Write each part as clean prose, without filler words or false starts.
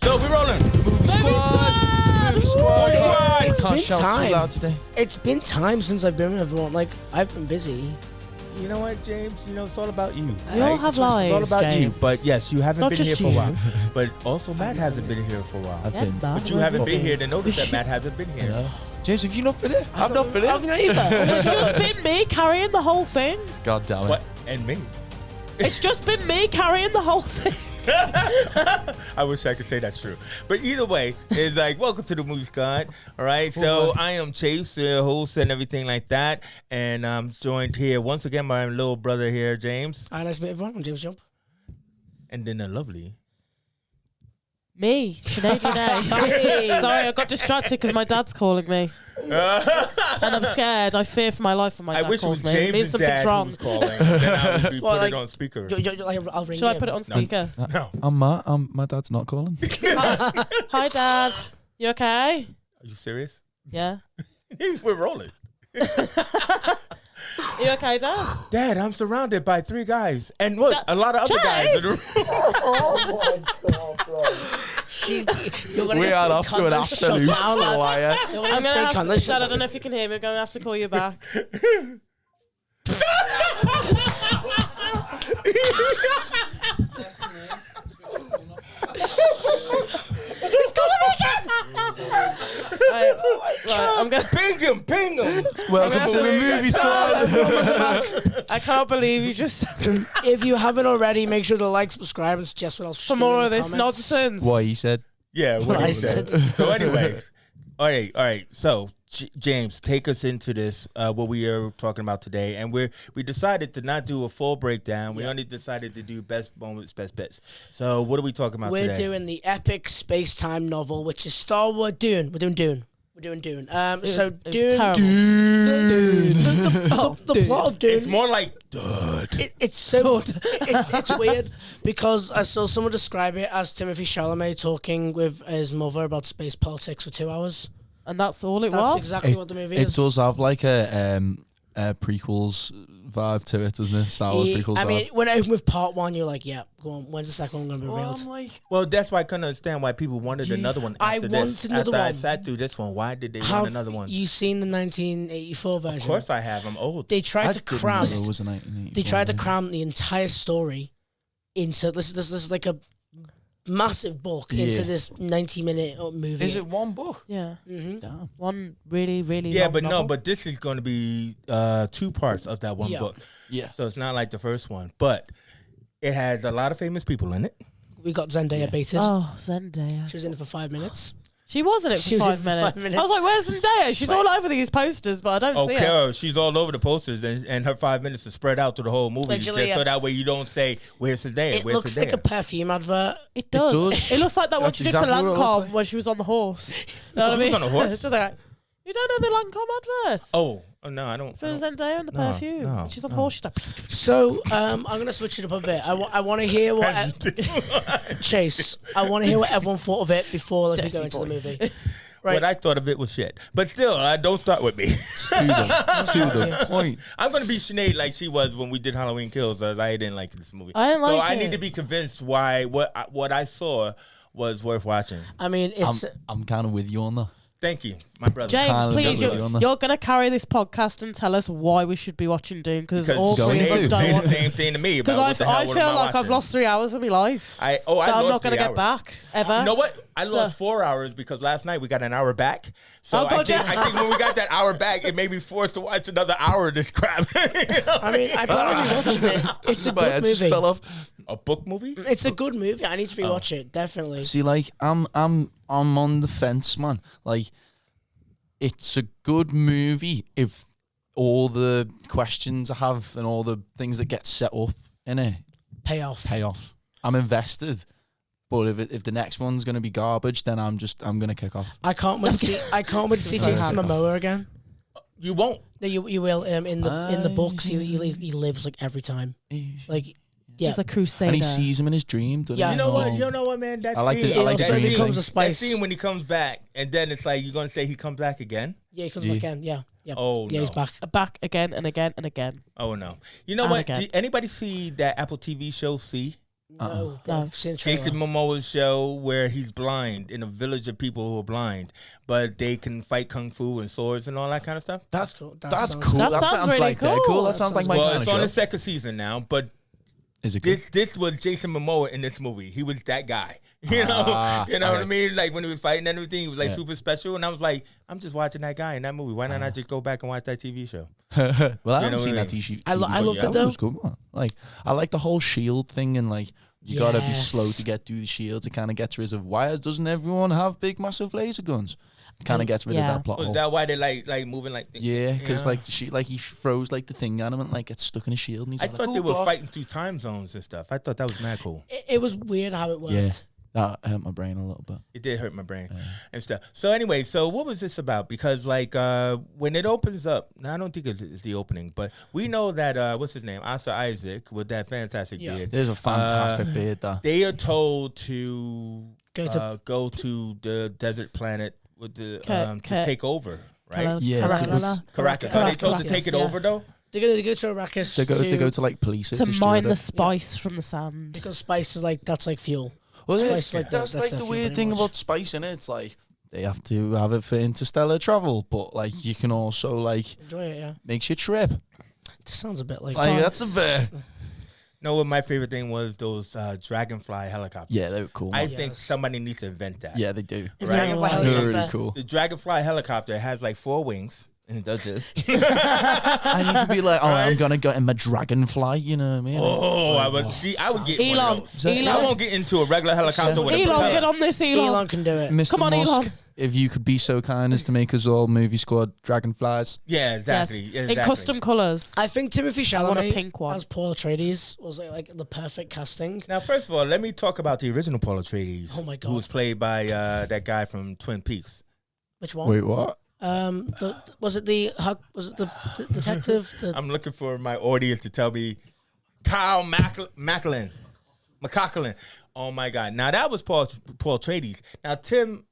So we're rolling. Movie squad. It's Can't been shout time. too loud today. It's been time since I've been with everyone. Like, I've been busy. You know what, James? You know, it's all about you. We all have lives, It's all about James. you. But yes, you haven't not been here just for a you. while. But also, Matt hasn't been here for a while. I've Yeah, been. Matt, But you where haven't have been you here to notice that Matt hasn't been You here. know? James, have you not been here? I've not been I've here. not either. It's just been me carrying the whole thing. God damn it. What? And me. It's just been me carrying the whole thing. I wish I could say that's true. But either way, it's like, welcome to the Movie Squad. All right. So I am Chase, host and everything like that. And I'm joined here once again by my little brother here, James. Hi, nice to meet everyone. I'm James Jump. And then the lovely. Me, Sinead. Sorry, I got distracted because my dad's calling me. And I'm scared. I fear for my life when my I dad wish it was calls me. It means James' something's dad who wrong. was calling. Then I would be Well, put like, it on speaker. I'll ring Should I him. put it on speaker? No. I'm Matt. My dad's not calling. Hi, Dad. You okay? Are you serious? Yeah. We're rolling. You okay, Dad? Dad, I'm surrounded by 3 guys. And look, a lot of other guys. In the room. Oh my god, We are off to an absolute flyer. I'm going to have to... Dad, I don't know if you can hear me. I'm going to have to call you back. He's calling me again! Right, I'm going to... Ping him. Welcome to the movie squad. I can't believe you just said If you haven't already, make sure to like, subscribe, and suggest what else. for more of this nonsense. What he said. Yeah, what I he said. said. So anyway, all right. So James, take us into this, what we are talking about today, and we decided to not do a full breakdown. We only decided to do best moments, best bits. So what are we talking about We're today? doing the epic space-time novel, which is Star Wars Dune. We're doing Dune. It Dune. was Dune. terrible. The plot of Dune. It's more like It's so it's weird because I saw someone describe it as Timothy Chalamet talking with his mother about space politics for 2 hours. And that's all it That's was? exactly what the movie It is. does have like a prequels vibe to it, doesn't it? Star Wars prequels I vibe. mean, when I opened with part 1, you're like, yeah, go on. When's the second one going to be revealed? I'm like, well, that's why I couldn't understand why people wanted another one I after wanted this. another After I one. sat through this one, why did they want Have another one? you seen the 1984 version? Of course I have. I'm old. They tried I to didn't cram. know it was a 1984. They tried to cram the entire story into this. This is like a massive book into Yeah. this 90-minute movie. Is it one book? Yeah. Mm-hmm. Damn. One really, really Yeah, long but novel. no, but this is going to be 2 parts of that one Yeah. book. Yeah. So it's not like the first one, but it has a lot of famous people in it. We got Zendaya Yeah. baited. Oh, Zendaya. She was in it for 5 minutes. She was in it for She was in 5 it for minutes. 5 minutes. I was like, where's Zendaya? She's Right. all over these posters, but I don't see her. Okay, she's all over the posters, and her 5 minutes is spread out through the whole movie, Literally, just so that way you don't say, where's Zendaya? It Where's looks Zendaya? like a perfume advert. It does. does. It looks like that one That's she did exactly for what it looks Lancome like. when she was on the horse. You know what I She mean? was on a horse? Just like, you don't know the Lancome advert? Oh, no, I don't. For I don't. Zendaya and the No, perfume. no, She's on no. horse. She's like, So I'm going to switch it up a bit. I want to hear what Chase. I want to hear what everyone thought of it before we go Dirty into boy. the movie. Right. What I thought of it was shit. But still, don't start with me. To the point. I'm going to be Sinead like she was when we did Halloween Kills, as I didn't like this movie. I didn't so like I it. need to be convinced why what I saw was worth watching. I mean, it's I'm kind of with you on that. Thank you, my brother. James, Can't please, live with you on that. you're going to carry this podcast and tell us why we should be watching Dune, because all Going three of us to. don't Say the want. same thing to me about Because what the hell I what feel am I like I've watching? lost 3 hours of my life I that I'm not going to get back ever. You know what? I So- lost 4 hours because last night we got an hour back. So Oh, God, I think when we got that hour back, it made me forced to watch another hour of this crap. I mean, I plan on rewatching it. It's a My good head just movie. fell off. A book movie? It's a good movie. I need to rewatch it, definitely. See, like I'm on the fence, man. Like, it's a good movie if all the questions I have and all the things that get set up in it Payoff. pay off. I'm invested. But if the next one's gonna be garbage, then I'm gonna kick off. I can't wait to see. I can't wait to see Jason Momoa again. You won't. No, you will. In the books, he lives like every time. Like, yeah. He's a crusader. And he sees him in his dream, doesn't Yeah. he? You know what? You know what, man? That I like scene, the- I like that the scene, becomes a that spice. scene when he comes back, and then it's like you're gonna say he comes back again. Yeah, he comes Yeah. back again. Yeah. Yeah. Oh, Yeah, no. he's back. back again and again and again. Oh no! You know And what? again. Did anybody see that Apple TV show? See, No, but No. I've seen the trailer. Jason Momoa's show where he's blind in a village of people who are blind, but they can fight kung fu and swords and all that kind of stuff. That's cool. That's sounds cool. That That sounds sounds really like that cool. cool. That That sounds like sounds my Well, kind it's of on show. the second season now, but Is it good? this was Jason Momoa in this movie. He was that guy. You know, Ah, you know what I okay. mean? Like when he was fighting and everything, he was like Yeah. super special. And I was like, I'm just watching that guy in that movie. Why not I just go back and watch that TV show? Well, I You know haven't what seen I that mean? TV. I loved it, It though. was good, man. Like, I like the whole shield thing, and like, you gotta be Yes. slow to get through the shields. It kind of gets rid of why doesn't everyone have big, massive laser guns? It kind of gets rid Yeah. of that plot Was hole. that why they like moving like? Yeah, because Yeah. like like he throws like the thing at him and like gets stuck in a shield. And he's I like, thought "Oh, they were block." fighting through time zones and stuff. I thought that was mad cool. It was weird how it worked. Yeah, that hurt my brain a little bit. It did hurt my brain and stuff. So anyway, so what was this about? Because like when it opens up, now I don't think it's the opening, but we know that what's his name, Asa Isaac with that fantastic Yeah. beard. There's a fantastic beard there. They are told to Go to- go to the desert planet with the Ka- to take over, right? Yeah, Caracalla. Caracas. Are they supposed to take it yeah. over though? They go to Arrakis They go to like police it To to mine steward the it. spice from the sand. because spice is like that's like fuel. Well, Spice yeah, like that, that's that's like their the fuel weird pretty thing much. about spice in it. It's like they have to have it for interstellar travel, but like you can also like Enjoy it, yeah. makes you trip. Just sounds a bit like. Like that's a bit. No, what my favorite thing was those dragonfly helicopters. Yeah, they were cool. I man. think Yes. somebody needs to invent that. Yeah, they do. Right. Dragonfly They're helicopter. really cool. The dragonfly helicopter has like 4 wings and it does this. And you could be like, oh, I'm Right. gonna go in my dragonfly. You know what I mean? Oh, I It's would like, see. I would get one Elon. of those. I Elon. won't get into a regular helicopter with a Elon, propeller. get on this, Elon. Elon can do it. Mr. Come on, Musk, Elon. if you could be so kind as to make us all movie squad dragonflies. Yeah, exactly. Yes. exactly. In custom colours. I think Timothy I want a Chalamet pink one. as Paul Atreides was like the perfect casting. Now, first of all, let me talk about the original Paul Atreides. Oh my God. Who was played by that guy from Twin Peaks. Which one? Wait, what? Was it the detective? I'm looking for my audience to tell me Kyle MacLachlan. Oh my God! Now that was Paul Atreides. Now Tim,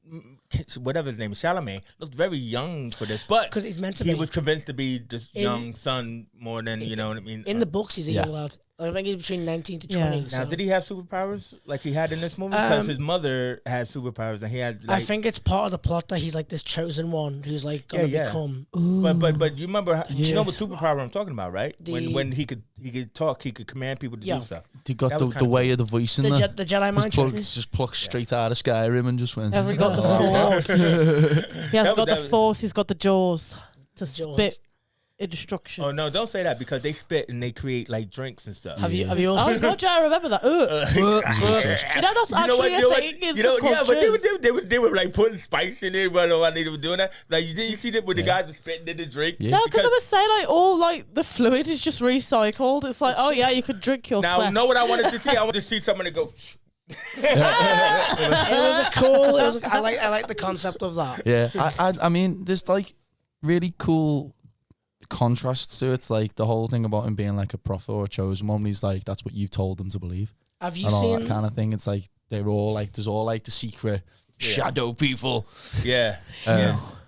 whatever his name is, Chalamet, looked very young for this, but 'Cause he's meant to he be. was convinced to be this young son more than you know what I mean. In the books, he's a Yeah. young lad. I think he's between 19 to Yeah. 20. Now, so. did he have superpowers like he had in this movie? Because Um, his mother had superpowers and he had like. I think it's part of the plot that he's like this chosen one who's like gonna Yeah. become. But you remember you know what Yes. superpower I'm talking about, right? When he could talk, he could command people to Yeah. do stuff. He got That the, was the kinda way cool. of the voice in The, there. the Jedi mind trick. Just plucked straight out of Skyrim and just went. He hasn't got the force. He hasn't got the force. He's got the jaws to Jaws. spit instructions. Oh no, don't say that because they spit and they create like drinks and stuff. Have you also? Oh God, yeah, I remember that. You know that's actually a thing. It's yeah, but subconscious. they were like putting spice in it while they were doing that. Like, did you see that when the guys were spitting in the drink? Yeah. No, because I was saying like all like the fluid is just recycled. It's like, oh yeah, you could drink your Now, sweat. know what I wanted to see? I wanted to see someone to go. It was a cool. I like the concept of that. Yeah, I mean, there's like really cool contrasts to it. It's like the whole thing about him being like a prophet or a chosen one. He's like, that's what you've told them to believe, Have you and all seen? that kind of thing. It's like they're all like, there's all like the secret shadow people, Yeah.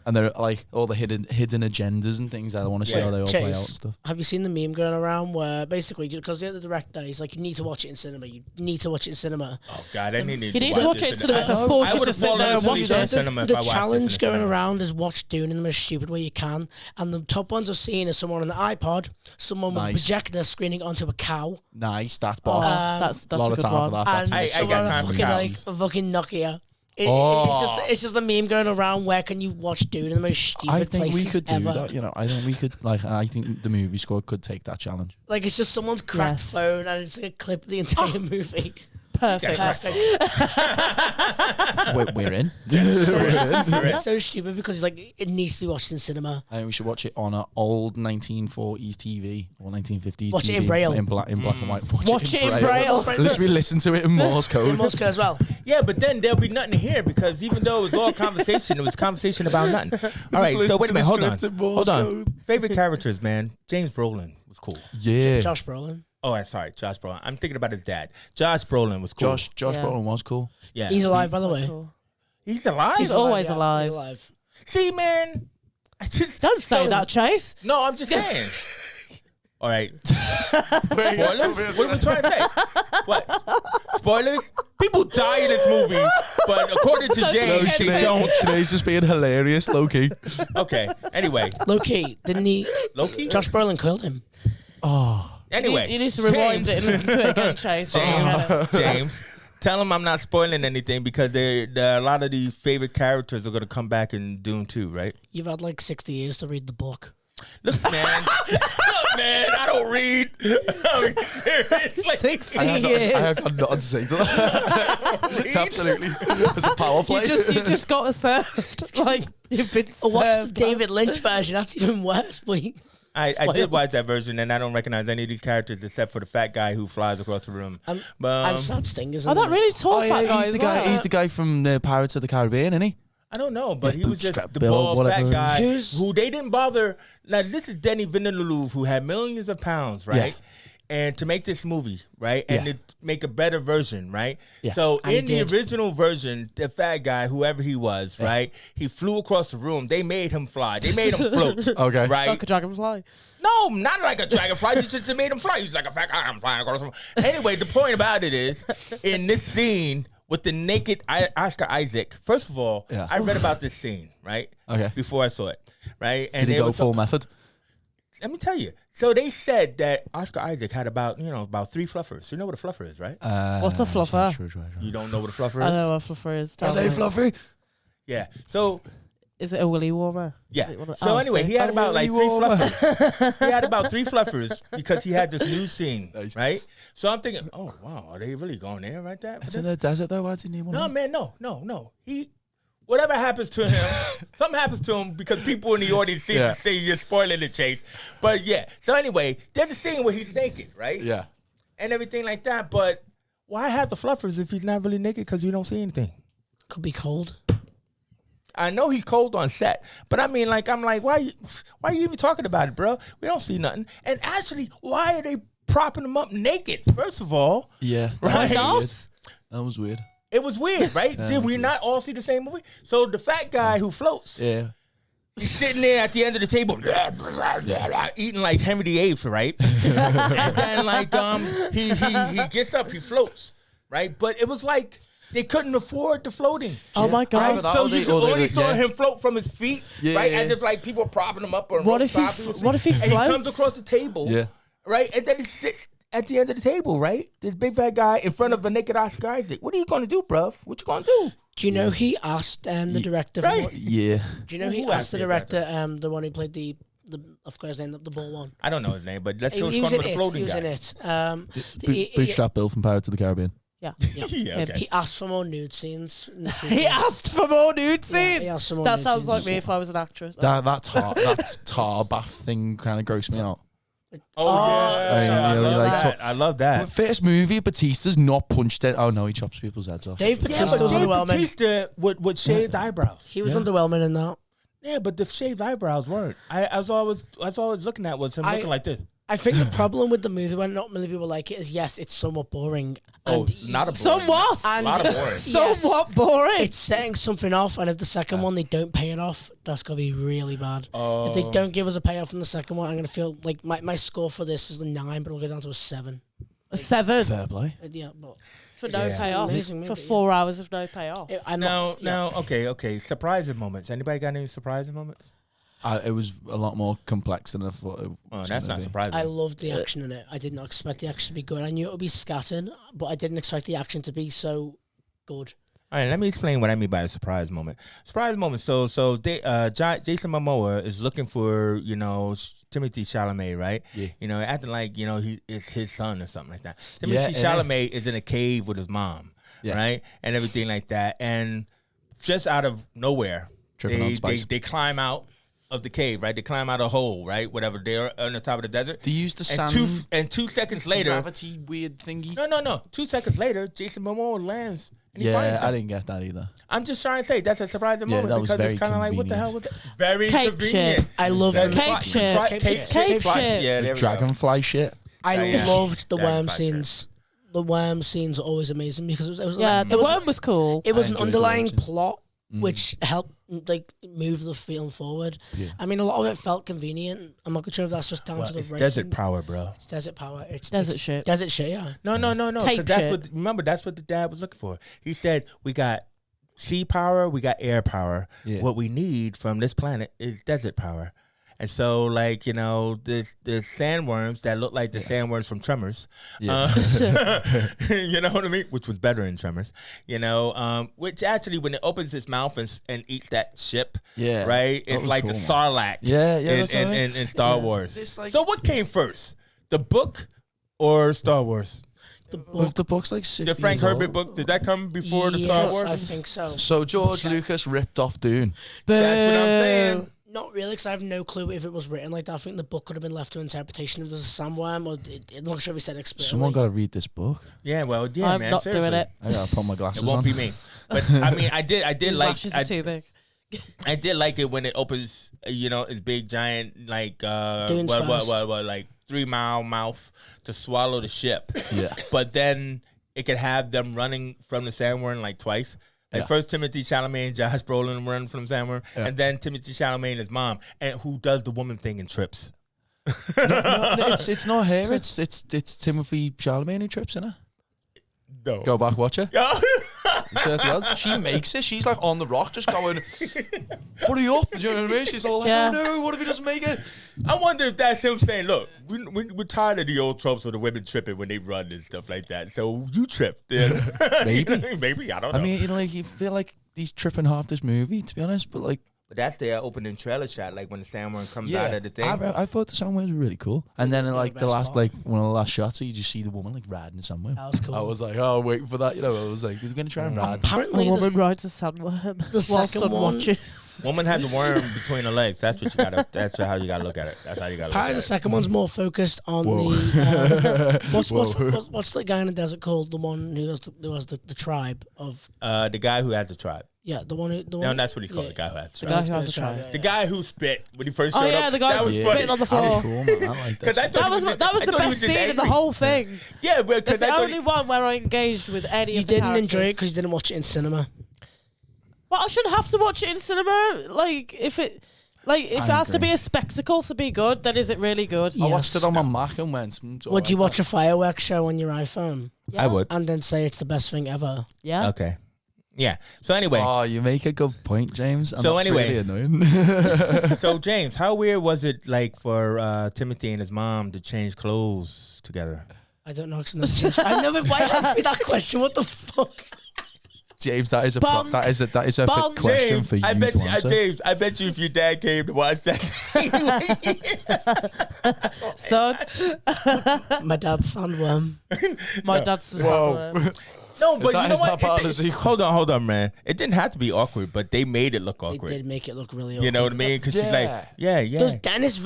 and they're like all the hidden agendas and things. I want to see Yeah. how they all play out and Chase, stuff. have you seen the meme going around where basically because the director he's like, you need to watch it in cinema. You need to watch it in cinema. Oh God, I need you need to watch it instead of it's a force I you to would've sit fallen there and asleep watch in it. cinema if The I watched this in challenge the going cinema. around is watch Dune in the most stupid way you can. And the top ones I've seen is someone on an iPod, someone with a Nice. projector screening onto a cow, Nice, that's Oh, boss. that's a lot a of good time one. for that. That's and I someone got on a time for fucking like cows. a fucking Nokia. Oh. It's just a meme going around. Where can you watch Dune in the most stupid I think places we could do ever? that. You know, I think we could like. I think the movie squad could take that challenge. Like it's just someone's cracked Yes. phone and it's like a clip of the entire movie. Perfect. Perfect. We're in. It's so stupid because like it needs to be watched in cinema. I think we should watch it on an old 1940s TV or 1950s Watch TV it in Braille. in black and white. Watch it in Braille. Literally listen to it in Morse code. Most good as well. Yeah, but then there'll be nothing to hear because even though it was all conversation, it was conversation about nothing. All right, so listen wait to a minute, the hold on. script in Morse Hold on. code. Favorite characters, man. James Brolin was cool. Yeah, Josh Brolin. Oh, I'm sorry, Josh Brolin. I'm thinking about his dad. Josh Brolin was cool. Josh Yeah. Brolin was cool. Yeah. He's alive, by the way. He's alive? He's always Yeah, alive. he's alive. See, man, I just Don't say that, Chase. No, I'm just saying. All right. Spoilers? What are we trying to say? What? Spoilers? People die in this movie, but according to James, they don't. Sinead's just being hilarious, low-key. Okay. Anyway. Low-key, didn't he? Low-key? Josh Brolin killed him. Oh. Anyway. You need to rewind it and listen to it again, Chase. James, tell him I'm not spoiling anything because a lot of these favorite characters are going to come back in Dune 2, right? You've had like 60 years to read the book. Look, man, I don't read. I mean, seriously. 60 I years. have got nothing to say to that. It's absolutely. It's a power play. You just got served. Like, you've been served. Oh, watch the David Lynch version. That's even worse, please. I did watch that version, and I don't recognize any of these characters except for the fat guy who flies across the room. I'm sad Sting, isn't Oh, that really tall fat guy he's as the guy. well. He's the guy from the Pirates of the Caribbean, isn't he? I don't know, but he was just Bootstrap the Bill, bald fat whatever. guy who they didn't bother. Now, this is Denis Villeneuve, who had millions of pounds, right? And to make this movie, right? And to make a better version, right? Yeah. So And in he the did. original version, the fat guy, whoever he was, right? He flew across the room. They made him fly. They made him float. Okay. Right? Like a dragonfly. No, not like a dragonfly. Just made him fly. He's like a fat guy. I'm flying across the room. Anyway, the point about it is, in this scene with the naked Oscar Isaac, first of all, I read about this scene, right? Okay. Before I saw it, right? And Did he they go were full method? Let me tell you. So they said that Oscar Isaac had about 3 fluffers. You know what a fluffer is, right? What's a fluffer? Sure. You don't know what a fluffer I is? know what a fluffer is. Tell Say me. fluffy. Yeah. So Is it a willy warmer? yeah. Is it one of- So oh, anyway, sick. he had about like 3 really warm. fluffers. He had about 3 fluffers because he had this new scene, Nice. right? So I'm thinking, oh wow, are they really going there right there? It's in the desert though. Why does he need one? No, man, no. Whatever happens to him, something happens to him because people in the audience seem to say you're spoiling the chase. But yeah, so anyway, there's a scene where he's naked, right? Yeah. And everything like that. But why have the fluffers if he's not really naked because you don't see anything? Could be cold. I know he's cold on set, but I mean, like, I'm like, why are you even talking about it, bro? We don't see nothing. And actually, why are they propping him up naked? First of all, Yeah. Right. That was weird. it was weird, right? Did we not all see the same movie? So the fat guy who floats, Yeah. he's sitting there at the end of the table, eating like Henry VIII, right? And then like he gets up, he floats, right? But it was like they couldn't afford the floating. Oh my god! Right? that So all they- you all they only were- saw yeah. him float from his feet, Yeah, right? yeah. As if like people are propping him up on What ropes, if he obviously. what if he And he comes floats? across the table, Yeah. right? And then he sits at the end of the table, right? This big fat guy in front of a naked Oscar Isaac. What are you gonna do, bruv? What you gonna do? Do you know he asked the director? For Right. what, Yeah. do you know he Who asked asked the the director? director, the one who played the I forgot his name, the ball one. I don't know his name, but let's show He us was one in with the it. floating He was guy. in it. Bootstrap Bill from Pirates of the Caribbean. Yeah. Yeah, okay. He asked for more nude scenes. In the He sequel. asked for more nude Yeah, he scenes. asked for more That nude sounds like scenes. me if I was an actress. That tar bath thing kind of grossed me out. Oh, yeah. yeah, I love like, that. I love that. First movie, Batista's not punched it. Oh no, he chops people's heads off. Dave Yeah, Bautista but was Dave underwhelming. Bautista with shaved eyebrows. He was underwhelming in that. Yeah, but the shaved eyebrows weren't. I was always looking at was him looking like this. I think the problem with the movie, when not many people like it, is yes, it's somewhat boring. Oh, And not a boring. Somewhat. A lot of boring. Somewhat boring. It's setting something off, and if the second one they don't pay it off, that's gonna be really bad. If they don't give us a payoff in the second one, I'm gonna feel like my score for this is a 9, but it'll go down to a 7. A 7 Fair play. Yeah, but for no Yeah. payoff. Amazing movie, For yeah. 4 hours of no payoff. I'm Now, not, okay. Surprising moments. Anybody got any surprising moments? It was a lot more complex than I thought it Oh, was. that's gonna not be. surprising. I loved the action in it. I did not expect the action to be good. I knew it would be scattered, but I didn't expect the action to be so good. All right, let me explain what I mean by a surprise moment. Surprise moment. So Jason Momoa is looking for Timothy Chalamet, right? Yeah. Acting like it's his son or something like that. Yeah, Timothy Chalamet is in a cave with his mom, right, and everything like that, and just out of nowhere, Tripping on they spice. climb out of the cave, right? They climb out a hole, right? Whatever. They're on the top of the desert. They used the and sand. 2 seconds later, Gravity weird thingy. no. 2 seconds later, Jason Momoa lands. And he finds Yeah, I him. didn't get that either. I'm just trying to say that's a surprising Yeah, moment that was because it's very kind of like, what the hell was convenient. that? Very Cape convenient. shit. I love Very the Cape shit. Cape shit. Yeah, there we go. Dragonfly shit. I Yeah. loved the worm Dragonfly scenes. The worm scenes are always amazing because it was Yeah, like, the worm was cool. it was I an enjoyed the underlying worm scenes. plot which helped like move the film forward. Yeah. I mean, a lot of it felt convenient. I'm not sure if that's just down to the it's writing. desert power, bro. It's desert power. It's Desert shit. Desert shit. Yeah. No. Tape Because that's shit. what. Remember, that's what the dad was looking for. He said, "We got sea power, we got air power. Yeah. What we need from this planet is desert power." And so, like, you know, the sandworms that look like the sandworms from Tremors, Yeah. you know what I mean? Which was better in Tremors, you know, which actually, when it opens its mouth and eats that ship, Yeah. right? That It's was like cool, the man. Sarlacc Yeah, that's what I mean. in Star Wars. It's like- So what came first, the book or Star Wars? The book's like 60 The Frank years Herbert old. book, did that come before the Star Yes, Wars? I think so. So George Lucas ripped off Dune. That's what I'm saying. Not really, because I have no clue if it was written like that. I think the book could have been left to interpretation if there's a sandworm, or I'm not sure if he said explicitly. Someone got to read this book. Yeah, well, yeah, I'm man. not seriously. doing it. I gotta put my glasses It won't on. be me. But I mean, I did His like, lashes are too big. I did like it when it opens. You know, its big giant like Dune's what fast. like 3 mile mouth to swallow the ship. Yeah. But then it could have them running from the sandworm like twice. Like Yeah. first Timothy Chalamet and Josh Brolin run from the sandworm, Yeah. and then Timothy Chalamet and his mom, and who does the woman thing and trips. No, it's not her. It's Timothy Chalamet who trips in it. No. Go back, watch it. Yeah. She makes it. She's like on the rock, just going, "Hurry up!" Do you know what I mean? She's all like, Yeah. "Oh no, what if he doesn't make it?" I wonder if that's him saying, "Look, we're tired of the old tropes of the women tripping when they run and stuff like that. So you trip, then Maybe. maybe I don't know." I mean, you know, like you feel like he's tripping half this movie, to be honest. But like, but that's their opening trailer shot, like when the sandworm comes out of the thing. I thought the sandworms were really cool. And then in like the best last, part. like one of the last shots, you just see the woman like riding the sandworm. That was cool. I was like, oh, waiting for that. You know, I was like, he's gonna try and ride. A Apparently, woman rides a sandworm the while second son one- watches. Woman has a worm between her legs. That's what you gotta. That's how you gotta look at it. That's how you gotta look apparently at the it. second one's more focused on Whoa. the what's the guy in the desert called? The one who has the tribe of The guy who has the tribe. the one who No, that's what he's called. The guy who has the The tribe. guy who has a tribe. The guy who spit when he first Oh showed yeah, up. the guy that was Yeah. funny. spitting on the That was floor. cool, man. I like Because that. I thought That he was just- that was I the thought he best just scene in the angry. whole thing. Yeah, That's because I the thought only one where I engaged with any You of the didn't characters. enjoy it because you didn't watch it in cinema. Well, I shouldn't have to watch it in cinema. Like if it has to be a spectacle to be good, then is it really good? I watched Yes. it on my Mac and went. It's all Would you right, watch a fireworks show on your iPhone I would. and then say it's the best thing ever? Yeah. Okay. Yeah. So anyway, Oh, you make a good point, James. And So that's anyway. really annoying. so James, how weird was it like for Timothy and his mom to change clothes together? I don't know. 'Cause I never. Why ask me that question? What the fuck? James, that is a Bonk. that is a Bonk. question James, for you I bet to you, answer. James, I bet you if your dad came to watch that, Son, My dad's sandworm. my dad's the Whoa. sandworm. no, but that- you know is what? that part It of the did- sequel? hold on, man. It didn't have to be awkward, but they made it look They awkward. did make it look really. You know what I mean? Because she's like, Yeah. yeah. Does Dennis?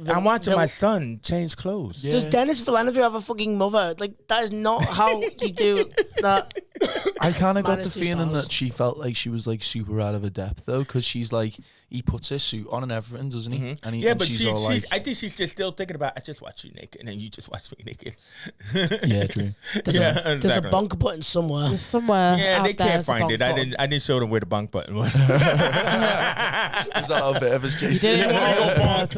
I'm watching my son change clothes. Yeah. Does Dennis Villeneuve have a fucking mother? Like that is not how you do that. I kind of got Minus the 2 feeling stars. that she felt like she was like super out of her depth though, because she's like, he puts his suit on and everything, doesn't he? Mhm. And he, Yeah, and but she's all like, I think she's just still thinking about, I just watched you naked, and then you just watched me naked. yeah, true. There's, Yeah, a, there's exactly. a bunker button somewhere. There's somewhere. Yeah, out they there can't is a find it. I bunk didn't show them where the bunk button was. Is that a bit of his You Jason? didn't want Go it on bonk.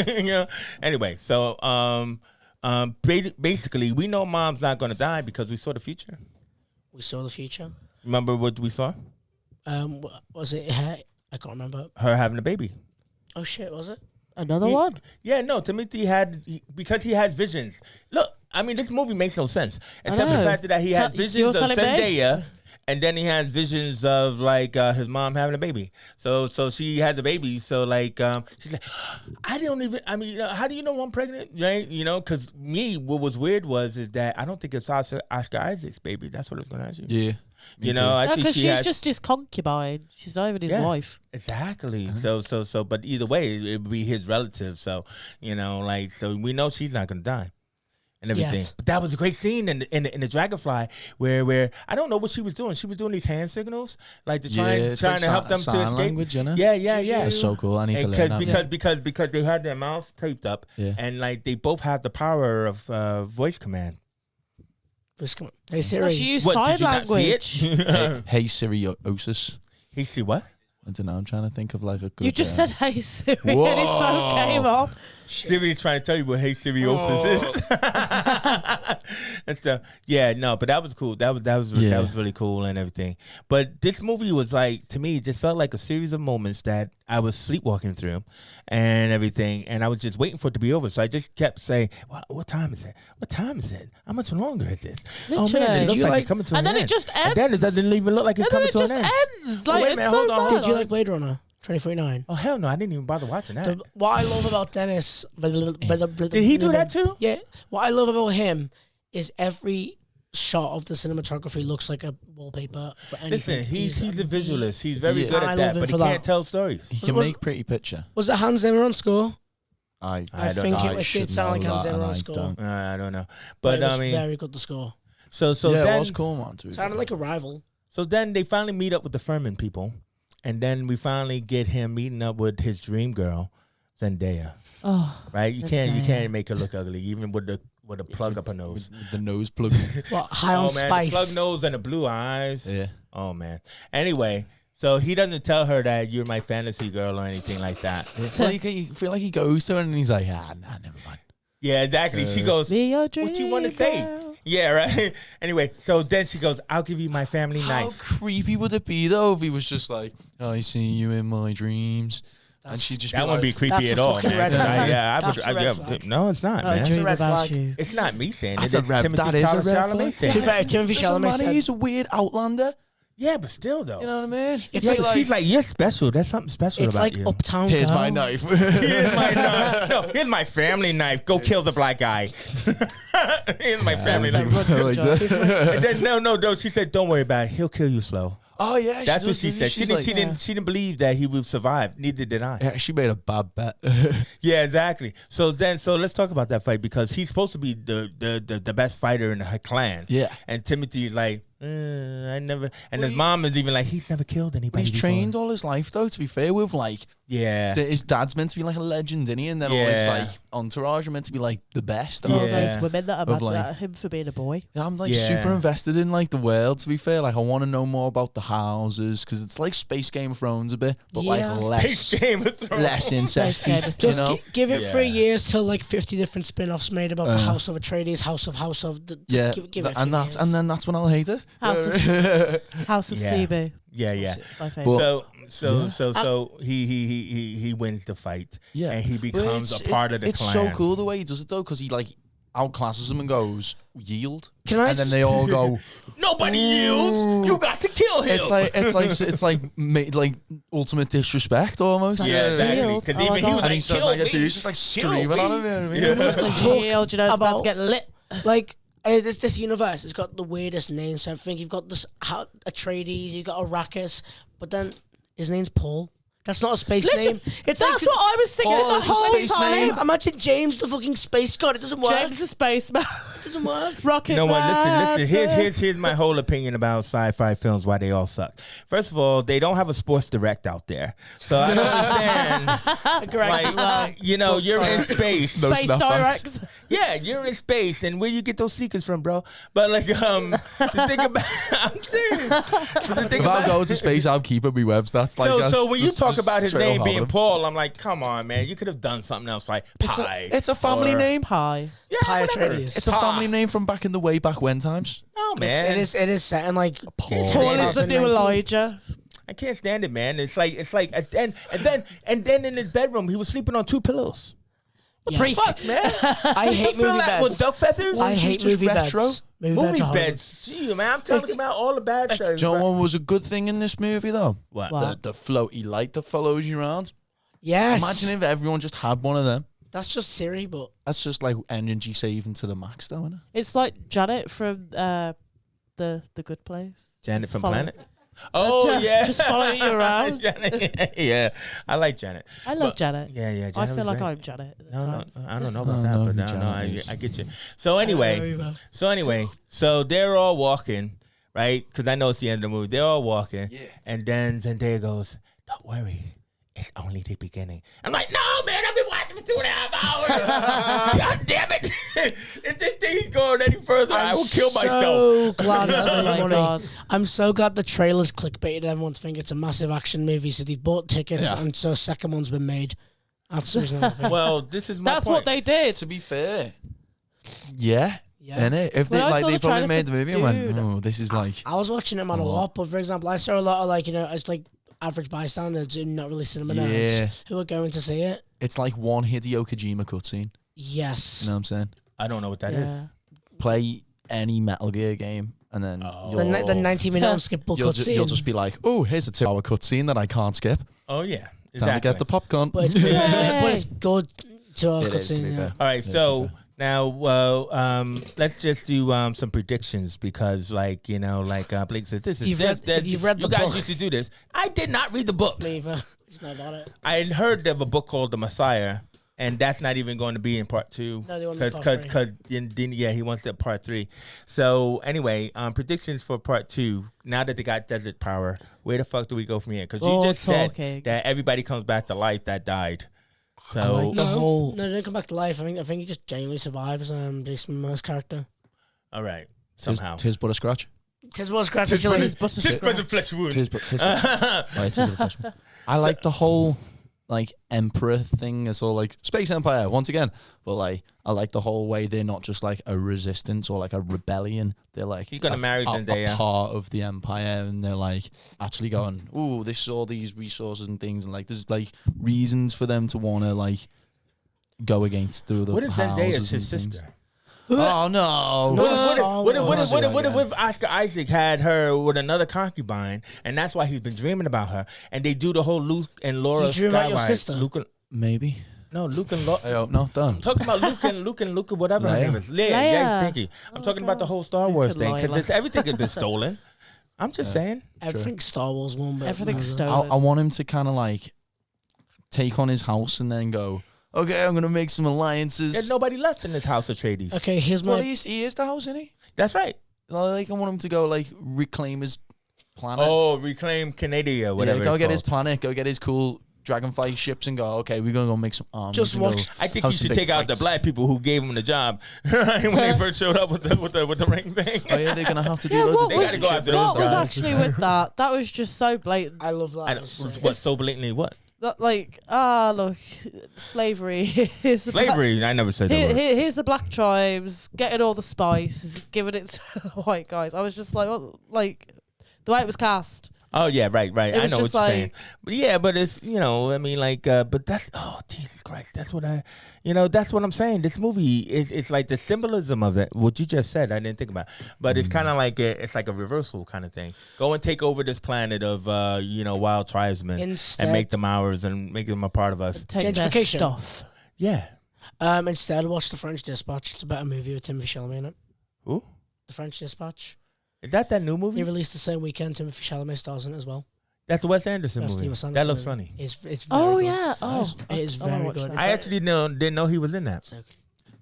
purpose. You know? Anyway, so basically, we know mom's not going to die because we saw the future. We saw the future. Remember what we saw? Was it her? I can't remember. Her having a baby. Oh shit, was it? Another He- one. Yeah, no, Timothy because he has visions. Look, I mean, this movie makes no sense except for the know. fact that he has You're visions of telling me? Zendaya, and then he has visions of like his mom having a baby. So she has a baby. So like she's like, I don't even. I mean, how do you know I'm pregnant? Right? You know, because what was weird is that I don't think it's Oscar Isaac's baby. That's what I was going to ask you. Yeah. me You too. know, I No, think because she she's has just his concubine. She's not even his Yeah. wife. exactly. So, but either way, it would be his relative. So you know, like, so we know she's not going to die. And everything, Yet. but that was a great scene in the Dragonfly where I don't know what she was doing. She was doing these hand signals, like to trying it's to like help them to sign escape. language, innit? Yeah. That's so cool. I need to learn that. Because they had their mouths taped up, Yeah. and like they both have the power of voice command. Just come on. Hey So Siri. she used What, sign did you not see language. it? Hey Siri Osis. He see what? I don't know. I'm trying to think of like a good. You just said "Hey Siri" Whoa. and his phone came on. Siri's trying to tell you what hey Siriosis is. And stuff. Yeah, no, but that was cool. That was really cool and everything. But this movie was like, to me, it just felt like a series of moments that I was sleepwalking through and everything, and I was just waiting for it to be over. So I just kept saying, what time is it? What time is it? How much longer is this? Oh man, it looks like it's coming to an end. And then it just ends. And then it doesn't even look like it's coming to an end. Ends. Oh, Like, wait a it's minute, so hold on, bad. hold Did you like Blade Runner 2049? Oh hell no, I didn't even bother watching that. What I love about Dennis, Did he do that too? Yeah. What I love about him is every shot of the cinematography looks like a wallpaper for anything. Listen, he's a visualist. He's very good I at love that, him but he for can't that. tell stories. He can make pretty picture. Was it Hans Zimmer on score? I I don't think know. it did sound like Hans Zimmer on score. I don't know, But but it I was mean, very good, the score. so yeah, then it was cool, man. To be Sounded fair. like a rival. so then they finally meet up with the Furman people, and then we finally get him meeting up with his dream girl, Zendaya. Oh, Right? You can't Zendaya. make her look ugly, even with a plug up her nose. With the nose plug. What, high on Oh man, spice? the plug nose and the blue eyes. Yeah. Oh man. Anyway, so he doesn't tell her that you're my fantasy girl or anything like that. Well, you feel like he goes to her and he's like, nah, never mind. Yeah, exactly. She goes, be your dream what you want to say? girl. Yeah, right. Anyway, so then she goes, I'll give you my family How knife. creepy would it be though if he was just like, I see you in my dreams, and she just That be wouldn't be like, creepy That's at a all, fucking man. red flag. Yeah, That's a red flag. no, it's not, I man. dream red about flag. you. It's not me saying That's it. a It's red- Timothy that is a red Chalamet flag. saying To it. be fair, Timothy Doesn't Chalamet matter, said, he's a weird outlander. Yeah, but still though. You know what I mean? It's Yeah, like, but she's like, you're special. There's something special it's about like you. Uptown Here's Girl. my knife. Here's my knife. No, here's my family knife. Go kill the black guy. Here's my family knife. Like that. And then no. She said, "Don't worry about it. He'll kill you slow." Oh yeah, That's what she does, said. isn't She didn't believe that he would survive. Neither did I. Yeah, she made a bad bet. Yeah, exactly. So let's talk about that fight because he's supposed to be the best fighter in her clan. Yeah. And Timothy's like, I never. And his mom is even like, he's never killed anybody. He's before. trained all his life though. To be fair, with like Yeah. his dad's meant to be like a legend, isn't he? And then all his Yeah. like entourage are meant to be like the best. All Yeah. those women that are Of, mad like- at him for being a boy. I'm like Yeah. super invested in like the world. To be fair, like I want to know more about the houses because it's like Space Game of Thrones a bit, but Yeah. like less Game of Thrones. less incest. Game of You Just know? give it Yeah. 3 years till like 50 different spin-offs made about the House of Atreides, House of. Yeah, Give it a and few that's years. and then that's when I'll hate it. House of Yeah. CB. Yeah. My favorite. Well, So he wins the fight. Yeah, And he But becomes it's- a part of the It's clan. so cool the way he does it though, because he like outclasses them and goes yield, Can I and then just- they all go. Nobody yields. You got to kill him. It's like ultimate disrespect almost. Yeah, exactly. Yield. Because Oh my even he God. was And he like, says kill like me. a dude, he's just like Kill screaming me. at him. You know what I mean? Yeah. Let's talk Yield, you know, it's about to about- get lit. Like this universe has got the weirdest names. So I think you've got this Atreides, you've got Arrakis, but then his name's Paul. That's not a space Listen, name. It's That's like, what I was thinking Paul the is a whole space time. name. Imagine James, the fucking space god. It doesn't work. James the spaceman. It doesn't work. Rocket You know what? Man. Listen. Here's my whole opinion about sci-fi films. Why they all suck. First of all, they don't have a sports direct out there, so I don't understand. Correct as well. Like, you know, you're in space. No Space snap backs. Directs. Yeah, you're in space, and where you get those sneakers from, bro? But like, the thing about, I'm serious. But the thing If I'm about, going to space, I'm keeping me webs. That's like so when you that's talk just about his straight name up being having him. Paul, I'm like, come on, man, you could have done something else like Pie. It's a family or- name. Pie. Yeah, Pie whatever. Atreides. It's a family name from back in the way back when times. No, man. It is set in like Paul. Paul is the new 2019. Elijah. I can't stand it, man. It's like, and then in his bedroom, he was sleeping on 2 pillows. Yeah. Freak. Fuck, man. I You hate feel movie that with beds. duck feathers? I She's hate just movie retro. beds. Movie are beds. Gee, man, I'm telling you about all the bad shows. Do you know what was a good thing in this movie though? What? What? The floaty light that follows you around. Yes. Imagine if everyone just had one of them. That's just Siri, but That's just like energy saving to the max, though, isn't it? It's like Janet from the Good Place. Janet Just from follow- Planet? Oh, Ja- yeah. just following you around. Janet, yeah, I like Janet. I love But- Janet. Yeah, yeah, Janet I was feel like great. I'm Janet. At the No, times. I don't know about I that, know but who no, Janet is. I get you. So anyway, so they're all walking, right? Because I know it's the end of the movie. They're all walking, and then Zendaya goes, "Don't worry, it's only the beginning." I'm like, "No, man, I've been watching watch it for 2.5 hours. God damn it! If this thing's going any further, I will kill myself. So glad it's Oh my money. God. I'm so glad the trailer's clickbaited everyone to think it's a massive action movie. So they've bought tickets, and so a second one's been made. Absolutely. Well, this is my That's point. what they did. To be fair, yeah. Yeah. Innit? If they When I like saw they the probably trailer made for the movie and went, Dune- oh, this is like I was watching it on a Oh. lot, but for example, I saw a lot of like, it's like average bystanders who not really cinema Yeah. nerds who are going to see it. it's like one Hideo Kojima cutscene. Yes. You know what I'm saying? I don't know what that is. Play any Metal Gear game and then Oh. The 90-minute unskippable you'll cutscene. just be like, oh, here's a 2-hour cutscene that I can't skip. Oh yeah, exactly. Time to get the popcorn. But it's, but it's good to our It is, to be cutscene. Yeah. fair. All right, Yeah, so to be now, let's just do some predictions because, like, Blake says, this is You've this. read- you've read you the guys book. used to do this. I did not read the book. Me either. It's not about it. I had heard of a book called The Messiah, and that's not even going to be in part 2. No, they want part three. Because he wants that part 3. So anyway, predictions for part 2. Now that they got desert power, where the fuck do we go from here? Because you More just said talking. that everybody comes back to life that died. So like the whole. No, they don't come back to life. I think he just genuinely survives. Jason Momoa's character. all right, Tis, somehow. tis but a scratch. Tis was scratch. Tis Chili. but the flesh wound. Tis but right, tis but a flesh. I like the whole like emperor thing. It's all like space empire once again, but like I like the whole way they're not just like a resistance or like a rebellion. They're like He's gonna marry a Zendaya. part of the empire, and they're like actually going, "Ooh, this is all these resources and things," and like there's like reasons for them to want to like go against the What if Zendaya houses is his and things. sister? Oh no! What if Oscar Isaac had her with another concubine, and that's why he's been dreaming about her, and they do the whole Luke and Laura You dream about your Skywalker. sister? Maybe. Luke and Laura. I hope not. Done. I'm talking about Luke and whatever her Leia. name is. Leia. Leia. Yeah, thank you. I'm talking about the whole Star Wars and thing Lila. because everything has been stolen. I'm just saying. Everything's Star Wars one, but Everything's no. stolen. I want him to kind of like take on his house and then go, okay, I'm gonna make some alliances. There's nobody left in this house of Atreides. Okay, here's Well, my. he is the house, isn't he? That's right. Like, I want him to go like reclaim his planet. Oh, reclaim Canada, whatever. yeah, go it's get his called. planet. Go get his cool dragonfly ships and go. Okay, we're gonna go make some armies. Just and go watch- I think have you some should big take out the fights. black people who gave him the job when they first showed up with the ring thing. Oh yeah, they're gonna have to do Yeah, loads what of They was, gotta different go shit after for those what was guys. actually with that? That was just so blatant. I love that. I don't- what so blatantly what? Like, look, slavery. Here's the Slavery. I never said that word. Here's the black tribes getting all the spice, giving it to the white guys. I was just like, what, like the way it was cast. Oh yeah, right. It I was know what just you're like- saying. But yeah, but it's I mean, like, but that's Jesus Christ, that's what that's what I'm saying. This movie it's like the symbolism of it. What you just said, I didn't think about, but it's kind of like it's like a reversal kind of thing. Go and take over this planet of wild tribesmen Instead- and make them ours and make them a part of us. Take their Gentrification. stuff. Yeah. Instead, watch The French Dispatch. It's a better movie with Timothy Chalamet in it. Who? The French Dispatch. Is that new He movie? released the same weekend. Timothy Chalamet stars in it as well. That's the Wes Anderson That's the movie. Wes That Anderson looks movie. funny. It's very Oh good. yeah. Oh, It is I wanna very watch good. that. I actually didn't know he was in that. So,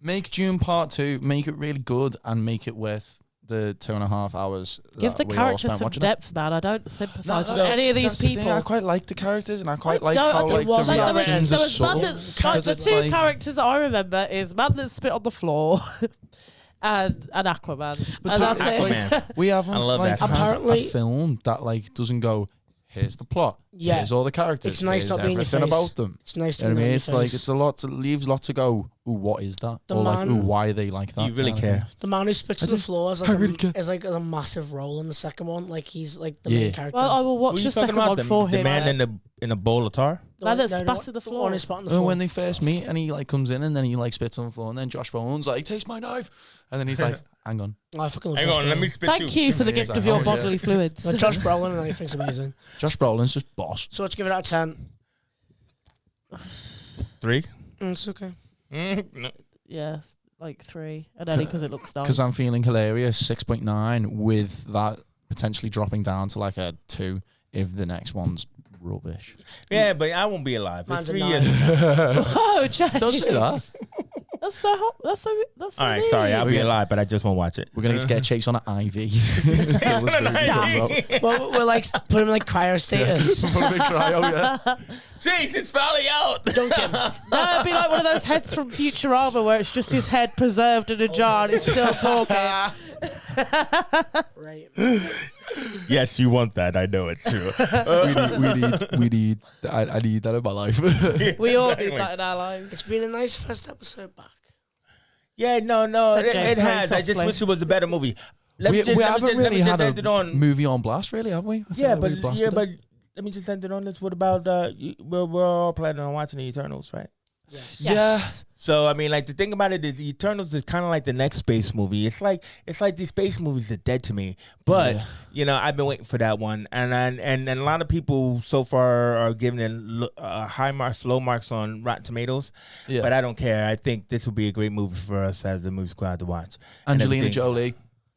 Make Dune Part 2, make it really good, and make it worth the 2.5 hours. Give the that we all characters spent some watching it. depth, man. I don't sympathise with that's- any of these That's the thing, people. I quite like the characters, and I quite I like don't- how it like was the like there was- reactions there are was man subtle. that, Because the it's two like- characters I remember is man that spit on the floor and Aquaman. But And to- that's it's it. Aquaman. We haven't I love like that. had Apparently- a film that like doesn't go, here's the plot, Yeah. here's all the characters, It's nice here's not being in your everything face. about them. it's nice to You know what I know mean? your It's like face. it's a lot. It leaves a lot to go. Ooh, what is that? The Or like, ooh, man- why are they like that? You really kind of care. The man who spits I to the do. floor is I like, really care. is like a massive role in the second one. Like he's like the Yeah. main character. Well, I will Who watch you the talking second about? one The, for the him. man in a bowl of tar? The man that one- spats to the one floor. who spat on the Well, floor. when they first meet and he like comes in and then he like spits on the floor and then Josh Brolin's like, takes my knife, and then he's like, hang on, Oh, I fucking love Hang Josh on, let Brolin. me spit Thank you for the Yeah, gift he's of like, your oh, yeah. bodily fluids. No, Josh Brolin and everything's amazing. Josh Brolin's just boss. So let's give it out of 10. 3? It's okay. No. Yeah, like 3, and only because it looks nice. Because I'm feeling hilarious, 6.9 with that potentially dropping down to like a 2 if the next one's rubbish. Yeah, but I won't be alive. It's Mine's a 3 9. years. Oh, Jay. Don't say that. That's so hot. That's so. All right, sorry, I'll be gonna- alive, but I just won't watch it. We're gonna get a chase on an IV. Well, we're like put him in like cryo status. Jeez, it's finally out. Dunk him. No, it'd be like one of those heads from Futurama where it's just his head preserved in a jar and he's still talking. Right. Yes, you want that. I know it's true. we need. I need that in my life. We all need that in our lives. It's been a nice first episode back. Yeah, no, Said it James very has. I just softly. wish it was a better movie. we haven't really had end it a on. movie on blast, really, have we? I feel Yeah, like but we blasted it. let me just end it on this. What about we're all planning on watching the Eternals, right? Yes. Yes. So I mean, like the thing about it is, Eternals is kind of like the next space movie. It's like these space movies are dead to me. But you know, I've been waiting for that one, and a lot of people so far are giving it high marks, low marks on Rotten Tomatoes. Yeah. But I don't care. I think this will be a great movie for us as the movie squad to watch. And Angelina everything. Jolie.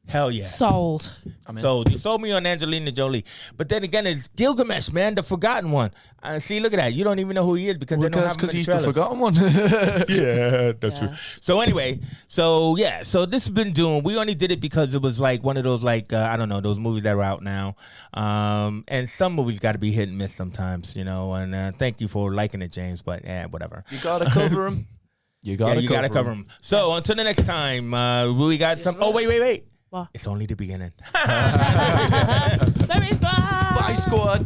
Hell yeah. Sold. I'm in. So you sold me on Angelina Jolie, but then again, it's Gilgamesh, man, the forgotten one. See, look at that. You don't even know who he is because they don't have him in Because the he's the trailers. forgotten one. Yeah, that's true. So anyway, so this has been Dune. We only did it because it was like one of those like I don't know, those movies that are out now. And some movies got to be hit and miss sometimes, you know. And thank you for liking it, James. But whatever. You gotta cover him. You gotta cover them. So until the next time, we got some. Oh wait. What? It's only the beginning. There is Bye, squad.